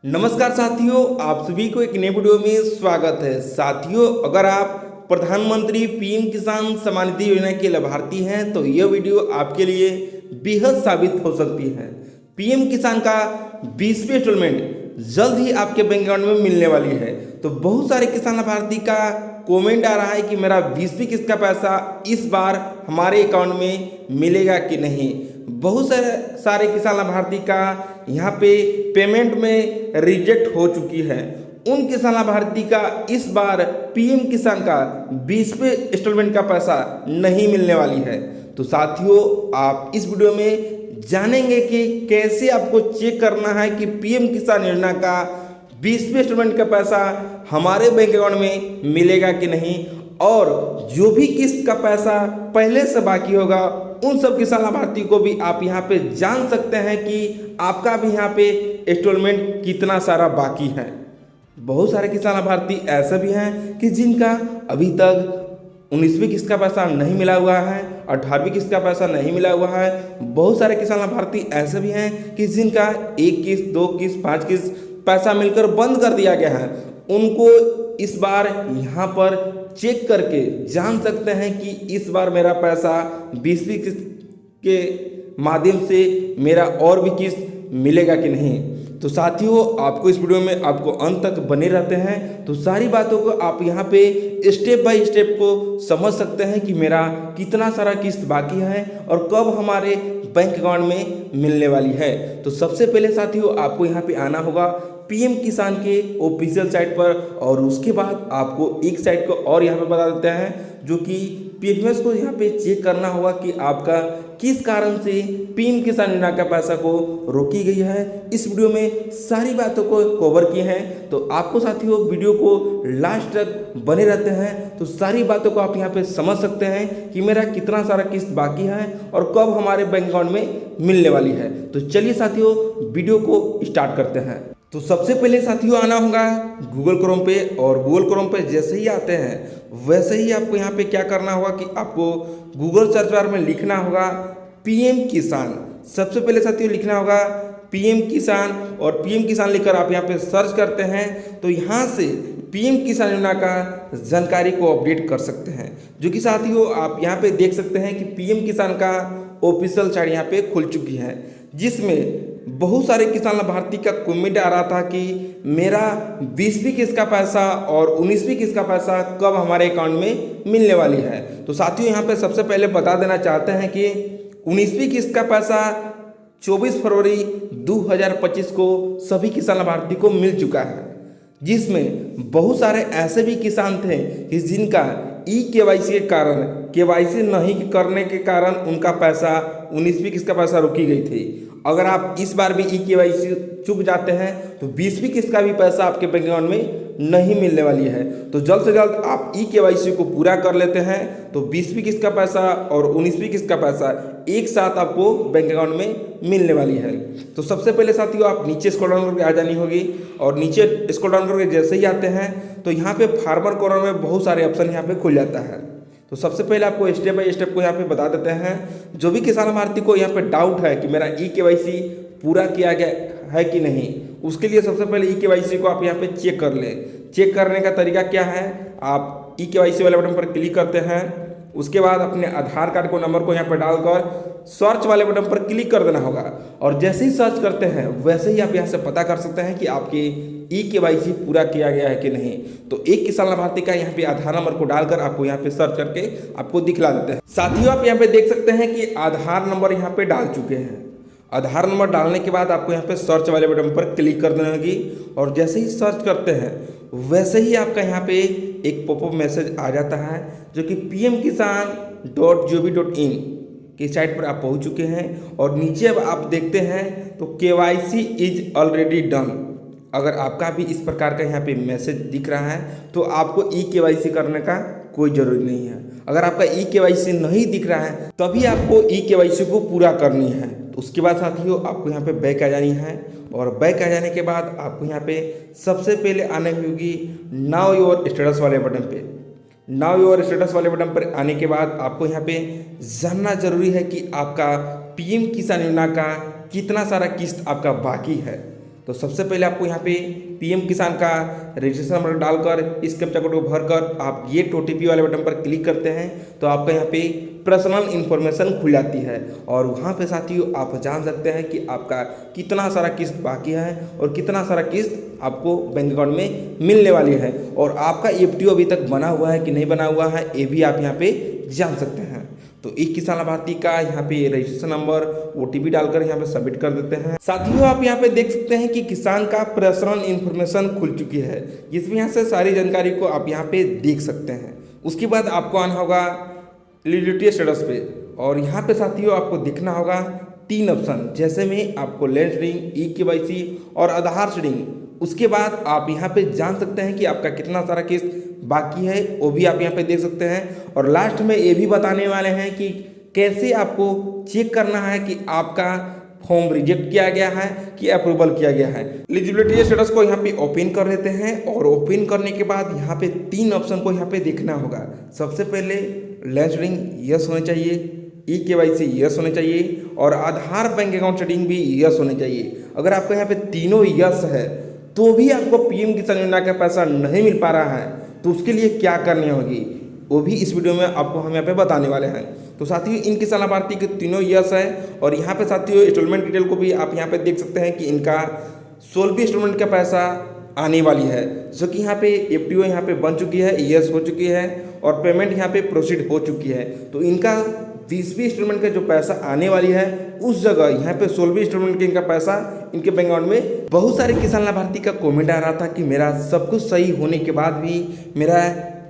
नमस्कार साथियों, आप सभी को एक नए वीडियो में स्वागत है। साथियों, अगर आप प्रधानमंत्री पीएम किसान सम्मान निधि योजना के लाभार्थी हैं तो यह वीडियो आपके लिए बेहद साबित हो सकती है। पीएम किसान का 20वीं इंस्टॉलमेंट जल्द ही आपके बैंक अकाउंट में मिलने वाली है। तो बहुत सारे किसान लाभार्थी का कमेंट आ रहा है कि मेरा 20वीं किस्त का पैसा इस बार हमारे अकाउंट में मिलेगा कि नहीं। बहुत सारे किसान लाभार्थी का यहाँ पे पेमेंट में रिजेक्ट हो चुकी है। उन किसान लाभार्थी का इस बार पीएम किसान का 20वें इंस्टॉलमेंट का पैसा नहीं मिलने वाली है। तो साथियों, आप इस वीडियो में जानेंगे कि कैसे आपको चेक करना है कि पीएम किसान योजना का 20वें इंस्टॉलमेंट का पैसा हमारे बैंक अकाउंट में मिलेगा कि नहीं, और जो भी किस्त का पैसा पहले से बाकी होगा उन सब किसान लाभार्थी को भी आप यहाँ पे जान सकते हैं कि आपका भी यहाँ पे इंस्टॉलमेंट कितना सारा बाकी है। बहुत सारे किसान लाभार्थी ऐसे भी हैं कि जिनका अभी तक 19वीं किस्त का पैसा नहीं मिला हुआ है, 18वीं किस्त का पैसा नहीं मिला हुआ है। बहुत सारे किसान लाभार्थी ऐसे भी हैं कि जिनका 1 किस्त, 2 किस्त, 5 किस्त पैसा मिलकर बंद कर दिया गया है। उनको इस बार यहाँ पर चेक करके जान सकते हैं कि इस बार मेरा पैसा 20वीं किस्त के माध्यम से मेरा और भी किस्त मिलेगा कि नहीं। तो साथियों, आपको इस वीडियो में आपको अंत तक बने रहते हैं तो सारी बातों को आप यहाँ पे स्टेप बाय स्टेप को समझ सकते हैं कि मेरा कितना सारा किस्त बाकी है और कब हमारे बैंक अकाउंट में मिलने वाली है। तो सबसे पहले साथियों, आपको यहाँ पे आना होगा पीएम किसान के ऑफिशियल साइट पर, और उसके बाद आपको एक साइट को और यहाँ पे बता देते हैं जो कि पीएमएस को यहाँ पे चेक करना होगा कि आपका किस कारण से पीएम किसान योजना का पैसा को रोकी गई है। इस वीडियो में सारी बातों को कवर किए हैं। तो आपको साथियों वीडियो को लास्ट तक बने रहते हैं तो सारी बातों को आप यहाँ पे समझ सकते हैं कि मेरा कितना सारा किस्त बाकी है और कब हमारे बैंक अकाउंट में मिलने वाली है। तो चलिए साथियों, वीडियो को स्टार्ट करते हैं। तो सबसे पहले साथियों आना होगा गूगल क्रोम पे, और गूगल क्रोम पे जैसे ही आते हैं वैसे ही आपको यहाँ पे क्या करना होगा कि आपको गूगल सर्च बार में लिखना होगा पीएम किसान। सबसे पहले साथियों लिखना होगा पीएम किसान, और पीएम किसान लिखकर आप यहाँ पे सर्च करते हैं तो यहाँ से पीएम किसान योजना का जानकारी को अपडेट कर सकते हैं, जो कि साथियों आप यहाँ पे देख सकते हैं कि पीएम किसान का ऑफिशियल साइट यहाँ पे खुल चुकी है, जिसमें बहुत सारे किसान लाभार्थी का कमेंट आ रहा था कि मेरा 20वीं किस्त का पैसा और 19वीं किस्त का पैसा कब हमारे अकाउंट में मिलने वाली है। तो साथियों यहाँ पे सबसे पहले बता देना चाहते हैं कि 19वीं किस्त का पैसा 24 फरवरी 2025 को सभी किसान लाभार्थी को मिल चुका है, जिसमें बहुत सारे ऐसे भी किसान थे कि जिनका केवाईसी के कारण, केवाईसी नहीं करने के कारण उनका पैसा 19वीं किस्त का पैसा रुकी गई थी। अगर आप इस बार भी केवाईसी चूक जाते हैं तो 20वीं किस्त का भी पैसा आपके बैंक अकाउंट में नहीं मिलने वाली है। तो जल्द से जल्द आप केवाईसी को पूरा कर लेते हैं तो 20वीं किस्त का पैसा और 19वीं किस्त का पैसा एक साथ आपको बैंक अकाउंट में मिलने वाली है। तो सबसे पहले साथियों आप नीचे स्क्रॉल डाउन करके आ जानी होगी, और नीचे स्क्रॉल डाउन करके जैसे ही आते हैं तो यहाँ पे फार्मर कॉर्नर में बहुत सारे ऑप्शन यहाँ पे खुल जाता है। तो सबसे पहले आपको स्टेप बाय स्टेप को यहाँ पे बता देते हैं। जो भी किसान लाभार्थी को यहाँ पे डाउट है कि मेरा केवाईसी पूरा किया गया है कि नहीं, उसके लिए सबसे पहले केवाईसी को आप यहाँ पे चेक कर लें। चेक करने का तरीका क्या है, आप केवाईसी वाले बटन पर क्लिक करते हैं, उसके बाद अपने आधार कार्ड को नंबर को यहाँ पर डालकर सर्च वाले बटन पर क्लिक कर देना होगा, और जैसे ही सर्च करते हैं वैसे ही आप यहाँ से पता कर सकते हैं कि आपके केवाईसी पूरा किया गया है कि नहीं। तो एक किसान लाभार्थी का यहाँ पे आधार नंबर को डालकर आपको यहाँ पे सर्च करके आपको दिखला देते हैं। साथियों आप यहाँ पे देख सकते हैं कि आधार नंबर यहाँ पे डाल चुके हैं। आधार नंबर डालने के बाद आपको यहाँ पे सर्च वाले बटन पर क्लिक कर देना होगी, और जैसे ही सर्च करते हैं वैसे ही आपका यहाँ पे एक पॉपअप मैसेज आ जाता है जो कि pmkisan.gov.in की साइट पर आप पहुँच चुके हैं, और नीचे अब आप देखते हैं तो केवाईसी इज ऑलरेडी डन। अगर आपका भी इस प्रकार का यहाँ पे मैसेज दिख रहा है तो आपको केवाईसी करने का कोई ज़रूरी नहीं है। अगर आपका केवाईसी नहीं दिख रहा है तभी आपको केवाईसी को पूरा करनी है। तो उसके बाद साथियों आपको यहाँ पे बैक आ जानी है, और बैक आ जाने के बाद आपको यहाँ पे सबसे पहले आने होगी नाउ योर स्टेटस वाले बटन पे। नाउ योर स्टेटस वाले बटन पर आने के बाद आपको यहाँ पे जानना जरूरी है कि आपका पीएम किसान योजना का कितना सारा किस्त आपका बाकी है। तो सबसे पहले आपको यहाँ पे पीएम किसान का रजिस्ट्रेशन नंबर डालकर इस कैप्चा कोड को भरकर आप गेट ओटीपी वाले बटन पर क्लिक करते हैं तो आपका यहाँ पे पर्सनल इन्फॉर्मेशन खुल जाती है और वहाँ पे साथियों आप जान सकते हैं कि आपका कितना सारा किस्त बाकी है और कितना सारा किस्त आपको बैंक अकाउंट में मिलने वाली है और आपका EFTO अभी तक बना हुआ है कि नहीं बना हुआ है ये भी आप यहाँ पे जान सकते हैं। तो एक किसान लाभार्थी का यहाँ पे रजिस्ट्रेशन नंबर OTP डालकर यहाँ पे सबमिट कर देते हैं। साथियों आप यहाँ पे देख सकते हैं कि किसान का पर्सनल इन्फॉर्मेशन खुल चुकी है, जिसमें यहाँ से सारी जानकारी को आप यहाँ पे देख सकते हैं। उसके बाद आपको आना होगा एलिजिबिलिटी स्टेटस पे और यहाँ पे साथियों आपको देखना होगा 3 ऑप्शन, जैसे में आपको लैंड सीडिंग, eKYC और आधार सीडिंग। उसके बाद आप यहाँ पे जान सकते हैं कि आपका कितना सारा किस्त बाकी है वो भी आप यहाँ पे देख सकते हैं और लास्ट में ये भी बताने वाले हैं कि कैसे आपको चेक करना है कि आपका फॉर्म रिजेक्ट किया गया है कि अप्रूवल किया गया है। एलिजिबिलिटी स्टेटस को यहाँ पे ओपन कर लेते हैं और ओपन करने के बाद यहाँ पे 3 ऑप्शन को यहाँ पे देखना होगा। सबसे पहले लैंड सीडिंग यस होने चाहिए, eKYC यस होने चाहिए और आधार बैंक अकाउंट सेटिंग भी यस होने चाहिए। अगर आपको यहाँ पे तीनों यस है तो भी आपको पीएम किसान योजना का पैसा नहीं मिल पा रहा है तो उसके लिए क्या करनी होगी वो भी इस वीडियो में आपको हम यहाँ पे बताने वाले हैं। तो साथियों इन किसान लाभार्थी के तीनों यस है और यहाँ पे साथियों इंस्टॉलमेंट डिटेल को भी आप यहाँ पे देख सकते हैं कि इनका 16वीं इंस्टॉलमेंट का पैसा आने वाली है, जो कि यहाँ पे EFTO यहाँ पे बन चुकी है, यस हो चुकी है और पेमेंट यहाँ पे प्रोसीड हो चुकी है। तो इनका 20वीं इंस्टॉलमेंट का जो पैसा आने वाली है उस जगह यहाँ पे 16वीं इंस्टॉलमेंट के इनका पैसा इनके बैंक अकाउंट में। बहुत सारे किसान लाभार्थी का कमेंट आ रहा था कि मेरा सब कुछ सही होने के बाद भी मेरा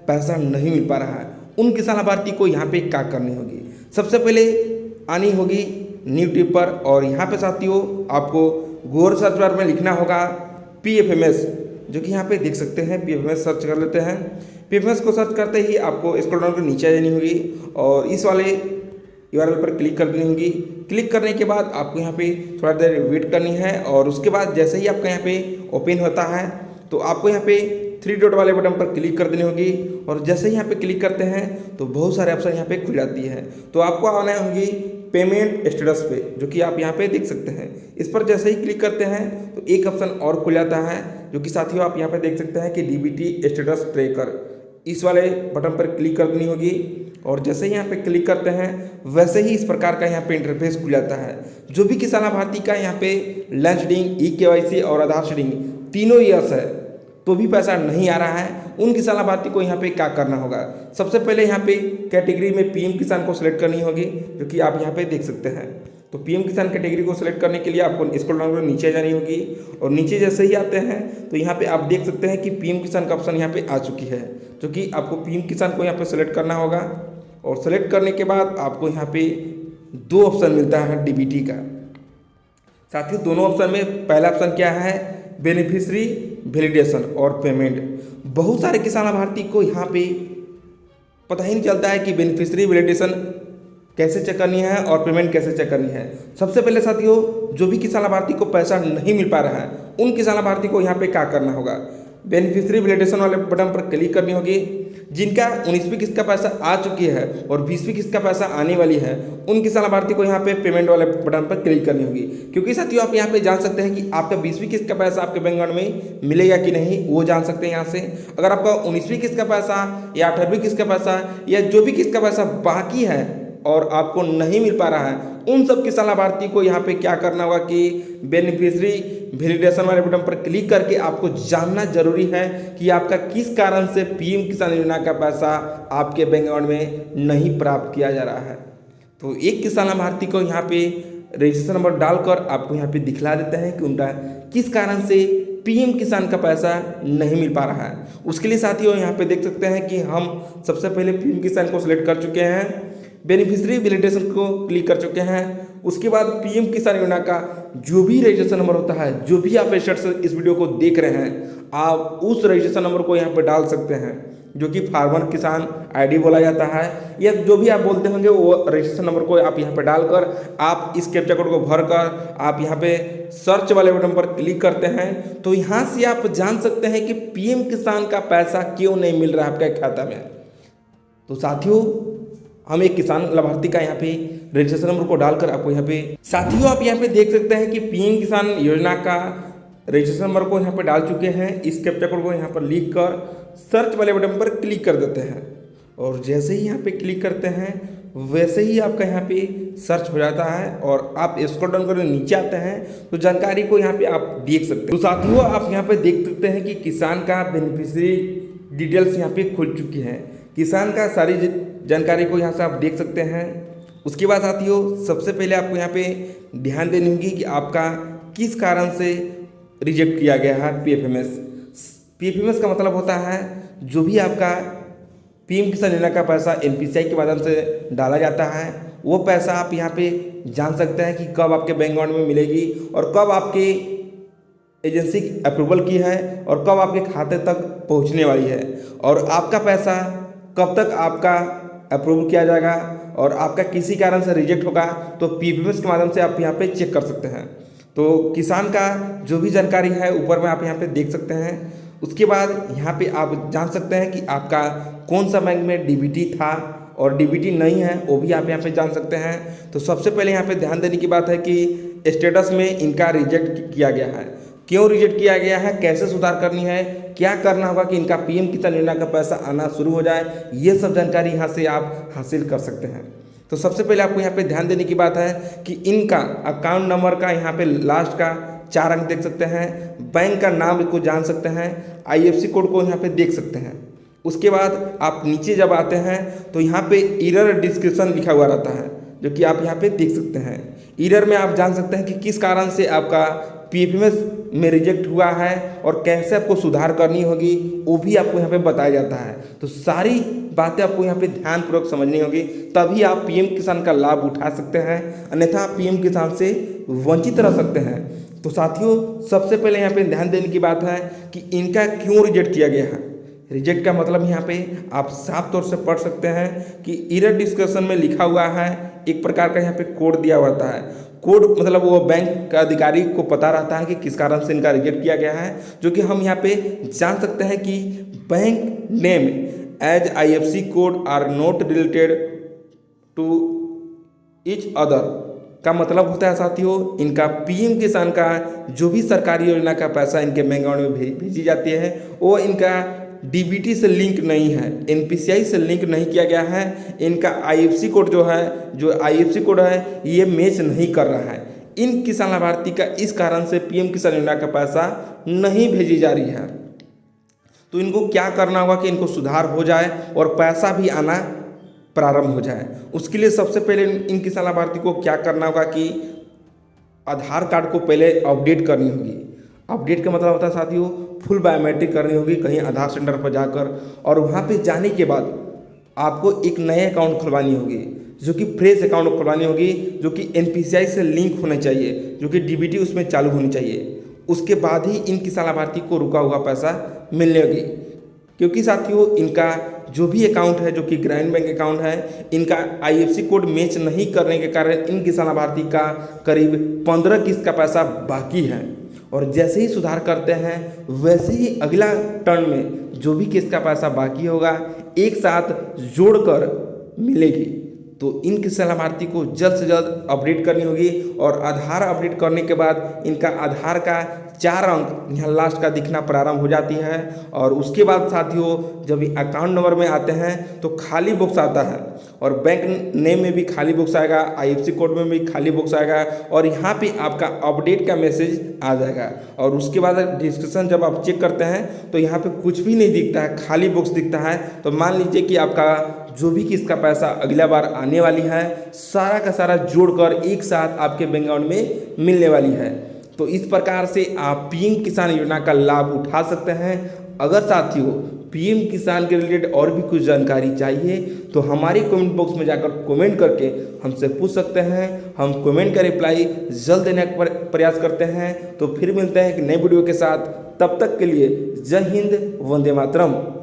पैसा नहीं मिल पा रहा है। उन किसान लाभार्थी को यहाँ पे क्या करनी होगी? सबसे पहले आनी होगी न्यू टिप पर और यहाँ पे साथियों आपको गूगल सर्च बार में लिखना होगा PFMS, जो कि यहाँ पे देख सकते हैं। PFMS सर्च कर लेते हैं। PFMS को सर्च करते ही आपको स्क्रॉल डाउन कर नीचे जानी होगी और इस वाले URL पर क्लिक कर देनी होगी। क्लिक करने के बाद आपको यहाँ पे थोड़ा देर वेट करनी है और उसके बाद जैसे ही आपका यहाँ पे ओपन होता है तो आपको यहाँ पे 3 डॉट वाले बटन पर क्लिक कर देनी होगी और जैसे ही यहाँ पे क्लिक करते हैं तो बहुत सारे ऑप्शन यहाँ पे खुल जाती है। तो आपको आना होगी पेमेंट स्टेटस पे, जो कि आप यहाँ पे देख सकते हैं। इस पर जैसे ही क्लिक करते हैं तो एक ऑप्शन और खुल जाता है, जो कि साथियों आप यहाँ पे देख सकते हैं कि DBT स्टेटस ट्रैकर। इस वाले बटन पर क्लिक कर देनी होगी और जैसे ही यहाँ पे क्लिक करते हैं वैसे ही इस प्रकार का यहाँ पे इंटरफेस खुल जाता है। जो भी किसान लाभार्थी का यहाँ पे लैंड सीडिंग, eKYC और आधार सीडिंग तीनों यस है तो भी पैसा नहीं आ रहा है, उन किसान लाभार्थी को यहाँ पे क्या करना होगा? सबसे पहले यहाँ पे कैटेगरी में पीएम किसान को सिलेक्ट करनी होगी, जो कि आप यहाँ पे देख सकते हैं। तो पीएम किसान कैटेगरी को सिलेक्ट करने के लिए आपको स्क्रॉल डाउन कर नीचे जानी होगी और नीचे जैसे ही आते हैं तो यहाँ पे आप देख सकते हैं कि पीएम किसान का ऑप्शन यहाँ पे आ चुकी है, जो कि आपको पीएम किसान को यहाँ पे सिलेक्ट करना होगा और सिलेक्ट करने के बाद आपको यहाँ पे 2 ऑप्शन मिलता है DBT का। साथियों दोनों ऑप्शन में पहला ऑप्शन क्या है? बेनिफिशियरी वैलिडेशन और पेमेंट। बहुत सारे किसान लाभार्थी को यहाँ पे पता ही नहीं चलता है कि बेनिफिशियरी वैलिडेशन कैसे चेक करनी है और पेमेंट कैसे चेक करनी है। सबसे पहले साथियों जो भी किसान लाभार्थी को पैसा नहीं मिल पा रहा है उन किसान लाभार्थी को यहाँ पे क्या करना होगा? बेनिफिशियरी वैलिडेशन वाले बटन पर क्लिक करनी होगी। जिनका 19वीं किस्त का पैसा आ चुकी है और 20वीं किस्त का पैसा आने वाली है उन किसान लाभार्थी को यहाँ पे पेमेंट वाले बटन पर क्लिक करनी होगी, क्योंकि साथियों आप यहाँ पे जान सकते हैं कि आपका 20वीं किस्त का पैसा आपके बैंक अकाउंट में मिलेगा कि नहीं, वो जान सकते हैं यहाँ से। अगर आपका 19वीं किस्त का पैसा या 18वीं किस्त का पैसा या जो भी किस्त का पैसा बाकी है और आपको नहीं मिल पा रहा है उन सब किसान लाभार्थी को यहाँ पे क्या करना होगा कि बेनिफिशियरी वैलिडेशन वाले बटन पर क्लिक करके आपको जानना जरूरी है कि आपका किस कारण से पीएम किसान योजना का पैसा आपके बैंक अकाउंट में नहीं प्राप्त किया जा रहा है। तो एक किसान लाभार्थी को यहाँ पे रजिस्ट्रेशन नंबर डालकर आपको यहाँ पे दिखला देते हैं कि उनका किस कारण से पीएम किसान का पैसा नहीं मिल पा रहा है। उसके लिए साथियों यहाँ पे देख सकते हैं कि हम सबसे पहले पीएम किसान को सिलेक्ट कर चुके हैं, बेनिफिशियरी वैलिडेशन को क्लिक कर चुके हैं। उसके बाद पीएम किसान योजना का जो भी रजिस्ट्रेशन नंबर होता है, जो भी आप इस वीडियो को देख रहे हैं, आप उस रजिस्ट्रेशन नंबर को यहाँ पे डाल सकते हैं, जो कि फार्मर किसान आईडी बोला जाता है, या जो भी आप बोलते होंगे वो रजिस्ट्रेशन नंबर को आप यहाँ पे डालकर आप इस कैप्चा कोड को भरकर आप यहाँ पे सर्च वाले बटन पर क्लिक करते हैं। तो यहाँ से आप जान सकते हैं कि पीएम किसान का पैसा क्यों नहीं मिल रहा है आपके खाता में। तो साथियों हम एक किसान लाभार्थी का यहाँ पे रजिस्ट्रेशन नंबर को डालकर आपको यहाँ पे साथियों आप यहाँ पे देख सकते हैं कि पीएम किसान योजना का रजिस्ट्रेशन नंबर को यहाँ पर डाल चुके हैं। इस कैप्चा कोड को यहाँ पर लिख कर सर्च वाले बटन पर क्लिक कर देते हैं और जैसे ही यहाँ पे क्लिक करते हैं वैसे ही आपका यहाँ पे सर्च हो जाता है और आप स्क्रॉल डाउन करके नीचे आते हैं तो जानकारी को यहाँ पे आप देख सकते हैं। तो साथियों आप यहाँ पे देख सकते हैं कि किसान का बेनिफिशियरी डिटेल्स यहाँ पे खुल चुकी है। किसान का सारी जानकारी को यहाँ से आप देख सकते हैं। उसके बाद साथियों सबसे पहले आपको यहाँ पे ध्यान देनी होगी कि आपका किस कारण से रिजेक्ट किया गया है पीएफएमएस। पीएफएमएस का मतलब होता है जो भी आपका पीएम किसान योजना का पैसा एनपीसीआई के माध्यम से डाला जाता है वो पैसा आप यहाँ पे जान सकते हैं कि कब आपके बैंक अकाउंट में मिलेगी और कब आपके एजेंसी अप्रूवल की है और कब आपके खाते तक पहुँचने वाली है और आपका पैसा कब तक आपका अप्रूव किया जाएगा और आपका किसी कारण से रिजेक्ट होगा तो पीएफएमएस के माध्यम से आप यहाँ पे चेक कर सकते हैं। तो किसान का जो भी जानकारी है ऊपर में आप यहाँ पे देख सकते हैं। उसके बाद यहाँ पे आप जान सकते हैं कि आपका कौन सा बैंक में डीबीटी था और डीबीटी नहीं है वो भी आप यहाँ पे जान सकते हैं। तो सबसे पहले यहाँ पे ध्यान देने की बात है कि स्टेटस में इनका रिजेक्ट किया गया है। क्यों रिजेक्ट किया गया है, कैसे सुधार करनी है, क्या करना होगा कि इनका पीएम किसान योजना का पैसा आना शुरू हो जाए, ये सब जानकारी यहाँ से आप हासिल कर सकते हैं। तो सबसे पहले आपको यहाँ पे ध्यान देने की बात है कि इनका अकाउंट नंबर का यहाँ पे लास्ट का 4 अंक देख सकते हैं, बैंक का नाम को जान सकते हैं, आईएफएससी कोड को यहाँ पे देख सकते हैं। उसके बाद आप नीचे जब आते हैं तो यहाँ पे एरर डिस्क्रिप्शन लिखा हुआ रहता है जो कि आप यहाँ पे देख सकते हैं। एरर में आप जान सकते हैं कि किस कारण से आपका पीएफएमएस में रिजेक्ट हुआ है और कैसे आपको सुधार करनी होगी वो भी आपको यहाँ पे बताया जाता है। तो सारी बातें आपको यहाँ पे ध्यानपूर्वक समझनी होगी तभी आप पीएम किसान का लाभ उठा सकते हैं, अन्यथा आप पीएम किसान से वंचित रह सकते हैं। तो साथियों सबसे पहले यहाँ पे ध्यान देने की बात है कि इनका क्यों रिजेक्ट किया गया है। रिजेक्ट का मतलब यहाँ पे आप साफ तौर से पढ़ सकते हैं कि एरर डिस्क्रिप्शन में लिखा हुआ है, एक प्रकार का यहाँ पे कोड दिया हुआ है। कोड मतलब वो बैंक का अधिकारी को पता रहता है कि किस कारण से इनका रिजेक्ट किया गया है, जो कि हम यहाँ पे जान सकते हैं कि bank name as IFSC code are not related to each other का मतलब होता है साथियों इनका पीएम किसान का जो भी सरकारी योजना का पैसा इनके बैंक अकाउंट में भेजी जाती है वो इनका डीबीटी से लिंक नहीं है, एनपीसीआई से लिंक नहीं किया गया है। इनका आईएफएससी कोड जो आईएफएससी कोड है ये मैच नहीं कर रहा है। इन किसान लाभार्थी का इस कारण से पीएम किसान योजना का पैसा नहीं भेजी जा रही है। तो इनको क्या करना होगा कि इनको सुधार हो जाए और पैसा भी आना प्रारंभ हो जाए। उसके लिए सबसे पहले इन किसान लाभार्थी को क्या करना होगा कि आधार कार्ड को पहले अपडेट करनी होगी। अपडेट का मतलब होता है साथियों फुल बायोमेट्रिक करनी होगी कहीं आधार सेंटर पर जाकर, और वहाँ पे जाने के बाद आपको एक नया अकाउंट खुलवानी होगी जो कि फ्रेश अकाउंट खुलवानी होगी, जो कि एनपीसीआई से लिंक होना चाहिए, जो कि डीबीटी उसमें चालू होनी चाहिए। उसके बाद ही इन किसान लाभार्थी को रुका हुआ पैसा मिलने लगी, क्योंकि साथियों इनका जो भी अकाउंट है जो कि ग्रामीण बैंक अकाउंट है, इनका आईएफएससी कोड मैच नहीं करने के कारण इन किसान लाभार्थी का करीब 15 किस्त का पैसा बाकी है। और जैसे ही सुधार करते हैं वैसे ही अगला टर्न में जो भी किस्त का पैसा बाकी होगा एक साथ जोड़कर मिलेगी। तो इन किसान लाभार्थी को जल्द से जल्द अपडेट करनी होगी और आधार अपडेट करने के बाद इनका आधार का 4 अंक यहाँ लास्ट का दिखना प्रारंभ हो जाती है। और उसके बाद साथियों जब अकाउंट नंबर में आते हैं तो खाली बॉक्स आता है और बैंक नेम में भी खाली बॉक्स आएगा, आईएफएससी कोड में भी खाली बॉक्स आएगा और यहाँ पे आपका अपडेट का मैसेज आ जाएगा। और उसके बाद डिस्क्रिप्शन जब आप चेक करते हैं तो यहाँ पे कुछ भी नहीं दिखता है, खाली बॉक्स दिखता है। तो मान लीजिए कि आपका जो भी किस्त का पैसा अगला बार आने वाली है सारा का सारा जोड़कर एक साथ आपके बैंक अकाउंट में मिलने वाली है। तो इस प्रकार से आप पीएम किसान योजना का लाभ उठा सकते हैं। अगर साथियों पीएम किसान के रिलेटेड और भी कुछ जानकारी चाहिए तो हमारे कमेंट बॉक्स में जाकर कमेंट करके हमसे पूछ सकते हैं। हम कमेंट का रिप्लाई जल्द देने का प्रयास करते हैं। तो फिर मिलते हैं एक नए वीडियो के साथ, तब तक के लिए जय हिंद, वंदे मातरम।